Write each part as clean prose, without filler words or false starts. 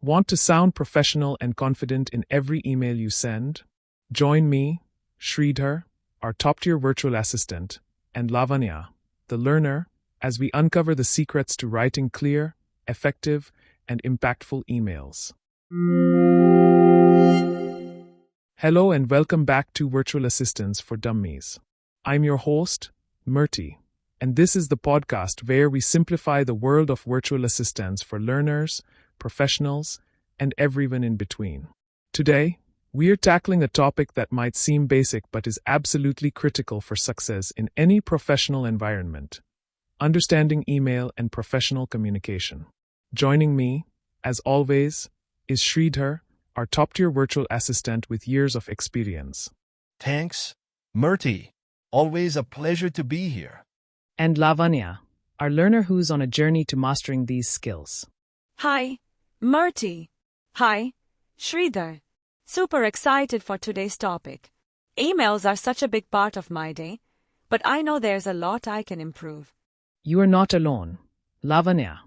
Want to sound professional and confident in every email you send? Join me, Sridhar, our top-tier virtual assistant, and Lavanya, the learner, as we uncover the secrets to writing clear, effective, and impactful emails. Hello and welcome back to Virtual Assistants for Dummies. I'm your host, Murti, and this is the podcast where we simplify the world of virtual assistants for learners, professionals, and everyone in between. Today, we are tackling a topic that might seem basic but is absolutely critical for success in any professional environment: understanding email and professional communication. Joining me, as always, is Sridhar, our top-tier virtual assistant with years of experience. Thanks, Murti. Always a pleasure to be here. And Lavanya, our learner who's on a journey to mastering these skills. Hi, Murti. Hi, Sridhar. Super excited for today's topic. Emails are such a big part of my day, but I know there's a lot I can improve. You are not alone, Lavanya.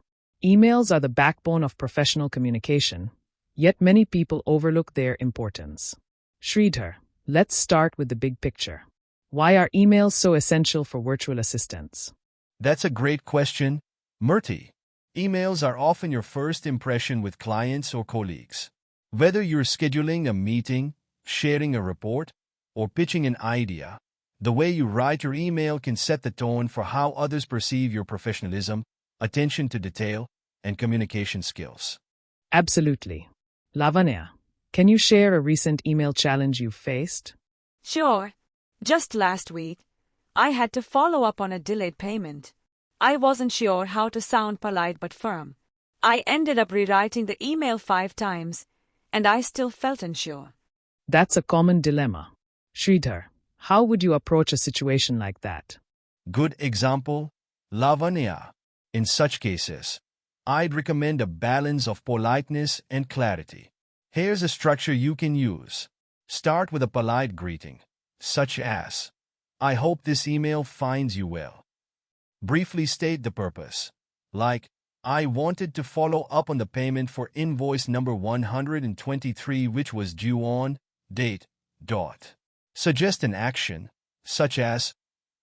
Emails are the backbone of professional communication, yet many people overlook their importance. Sridhar, let's start with the big picture. Why are emails so essential for virtual assistants? That's a great question, Murti. Emails are often your first impression with clients or colleagues. Whether you're scheduling a meeting, sharing a report, or pitching an idea, the way you write your email can set the tone for how others perceive your professionalism, attention to detail, and communication skills. Absolutely. Lavanya, can you share a recent email challenge you've faced? Sure. Just last week, I had to follow up on a delayed payment. I wasn't sure how to sound polite but firm. I ended up rewriting the email 5 times, and I still felt unsure. That's a common dilemma. Sridhar, how would you approach a situation like that? Good example, Lavanya. In such cases, I'd recommend a balance of politeness and clarity. Here's a structure you can use. Start with a polite greeting, such as, "I hope this email finds you well." Briefly state the purpose, like, "I wanted to follow up on the payment for invoice number 123 which was due on date. Suggest an action, such as,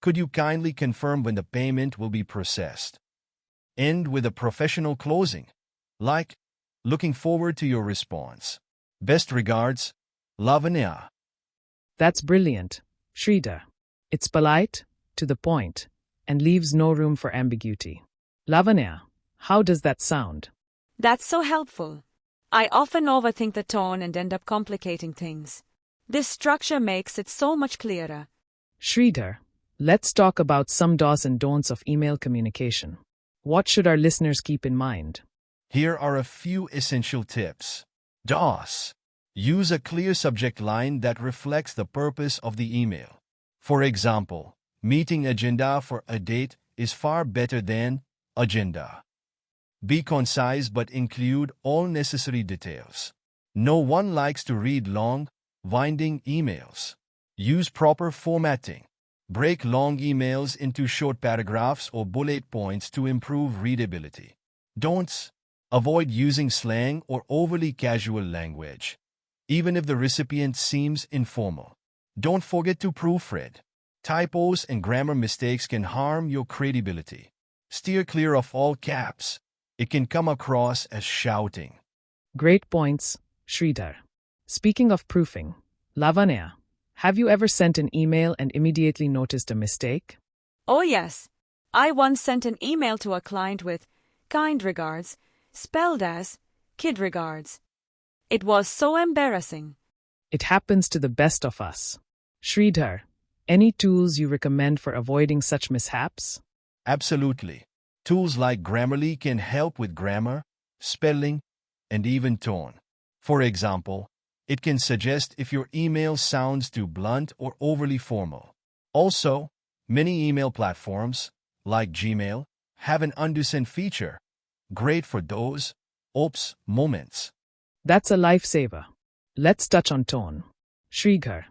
"Could you kindly confirm when the payment will be processed?" End with a professional closing, like, "Looking forward to your response. Best regards, Lavanya." That's brilliant, Sridhar. It's polite, to the point, and leaves no room for ambiguity. Lavanya, how does that sound? That's so helpful. I often overthink the tone and end up complicating things. This structure makes it so much clearer. Sridhar, let's talk about some do's and don'ts of email communication. What should our listeners keep in mind? Here are a few essential tips. DOS. Use a clear subject line that reflects the purpose of the email. For example, meeting agenda for a date is far better than agenda. Be concise but include all necessary details. No one likes to read long, winding emails. Use proper formatting. Break long emails into short paragraphs or bullet points to improve readability. Don'ts. Avoid using slang or overly casual language, even if the recipient seems informal. Don't forget to proofread. Typos and grammar mistakes can harm your credibility. Steer clear of all caps. It can come across as shouting. Great points, Sridhar. Speaking of proofing, Lavanya, have you ever sent an email and immediately noticed a mistake? Oh yes. I once sent an email to a client with "kind regards" spelled as "kid regards." It was so embarrassing. It happens to the best of us. Sridhar, any tools you recommend for avoiding such mishaps? Absolutely. Tools like Grammarly can help with grammar, spelling, and even tone. For example, it can suggest if your email sounds too blunt or overly formal. Also, many email platforms, like Gmail, have an undo send feature, great for those oops moments. That's a lifesaver. Let's touch on tone. Sridhar,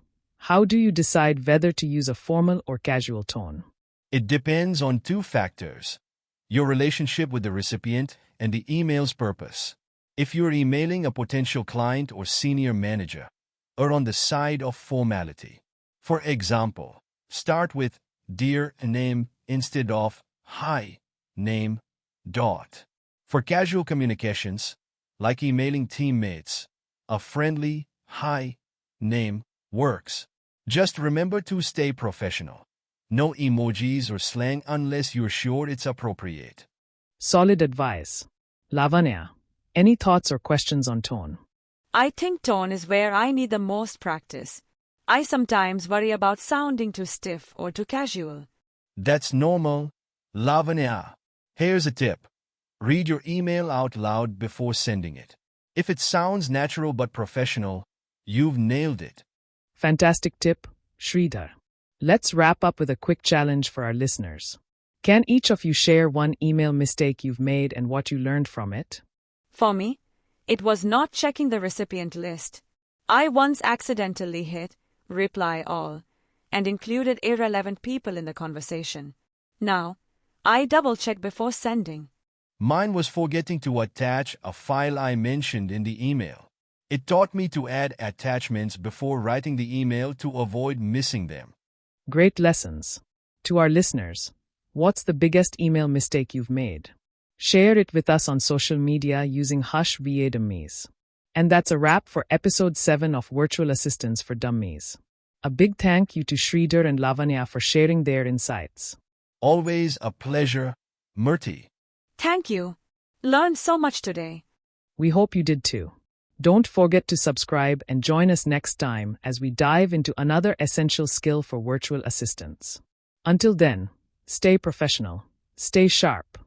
how do you decide whether to use a formal or casual tone? It depends on 2 factors: your relationship with the recipient and the email's purpose. If you're emailing a potential client or senior manager, err on the side of formality. For example, start with "Dear name" instead of "Hi name." For casual communications, like emailing teammates, a friendly "Hi name" works. Just remember to stay professional. No emojis or slang unless you're sure it's appropriate. Solid advice. Lavanya, any thoughts or questions on tone? I think tone is where I need the most practice. I sometimes worry about sounding too stiff or too casual. That's normal, Lavanya. Here's a tip. Read your email out loud before sending it. If it sounds natural but professional, you've nailed it. Fantastic tip, Sridhar. Let's wrap up with a quick challenge for our listeners. Can each of you share one email mistake you've made and what you learned from it? For me, it was not checking the recipient list. I once accidentally hit reply all and included irrelevant people in the conversation. Now, I double-check before sending. Mine was forgetting to attach a file I mentioned in the email. It taught me to add attachments before writing the email to avoid missing them. Great lessons. To our listeners, what's the biggest email mistake you've made? Share it with us on social media using #VA_Dummies. And that's a wrap for episode 7 of Virtual Assistants for Dummies. A big thank you to Sridhar and Lavanya for sharing their insights. Always a pleasure, Murthy. Thank you. Learned so much today. We hope you did too. Don't forget to subscribe and join us next time as we dive into another essential skill for virtual assistants. Until then, stay professional, stay sharp,